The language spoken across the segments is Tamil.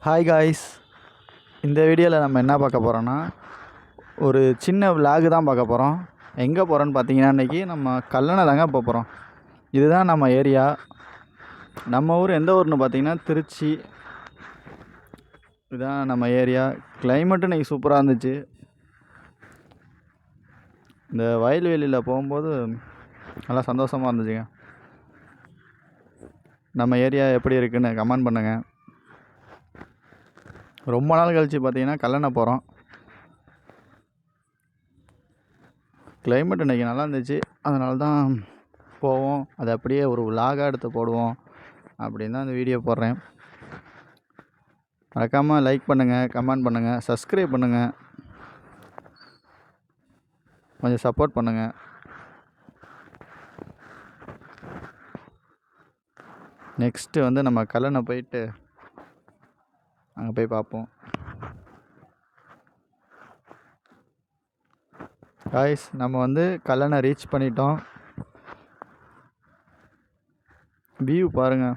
ஹாய் காய்ஸ், இந்த வீடியோவில் நம்ம என்ன பார்க்க போகிறோன்னா ஒரு சின்ன விலாகு தான் பார்க்க போகிறோம். எங்கே போகிறோன்னு பார்த்தீங்கன்னா இன்றைக்கி நம்ம கல்லணை தாங்க போகிறோம். இதுதான் நம்ம ஏரியா. நம்ம ஊர் எந்த ஊர்னு பார்த்தீங்கன்னா திருச்சி. இதுதான் நம்ம ஏரியா. கிளைமேட்டு இன்றைக்கி சூப்பராக இருந்துச்சு. இந்த வயல்வெளியில் போகும்போது நல்லா சந்தோஷமாக இருந்துச்சுங்க. நம்ம ஏரியா எப்படி இருக்குன்னு கமெண்ட் பண்ணுங்கள். ரொம்ப நாள் கழித்து பார்த்தீங்கன்னா கல்லணை போகிறோம். கிளைமேட் இன்றைக்கி நல்லா இருந்துச்சு, அதனால தான் போவோம். அதை அப்படியே ஒரு விலாகாக எடுத்து போடுவோம் அப்படின்னு தான் இந்த வீடியோ போடுறேன். மறக்காமல் லைக் பண்ணுங்கள், கமெண்ட் பண்ணுங்கள், சப்ஸ்கிரைப் பண்ணுங்கள், கொஞ்சம் சப்போர்ட் பண்ணுங்கள். நெக்ஸ்ட்டு வந்து நம்ம கல்லணை போயிட்டு அங்கே போய் பார்ப்போம். காய்ஸ், நம்ம வந்து கல்லணை ரீச் பண்ணிட்டோம். வியூ பாருங்கள்,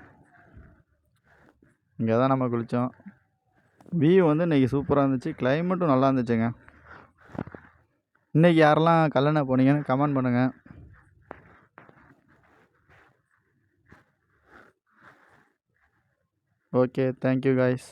இங்கே தான் நம்ம குளித்தோம். வியூ வந்து இன்றைக்கி சூப்பராக இருந்துச்சு, கிளைமேட்டும் நல்லா இருந்துச்சுங்க. இன்றைக்கி யாரெல்லாம் கல்லணை போனீங்கன்னு கமெண்ட் பண்ணுங்கள். Okay, thank you guys.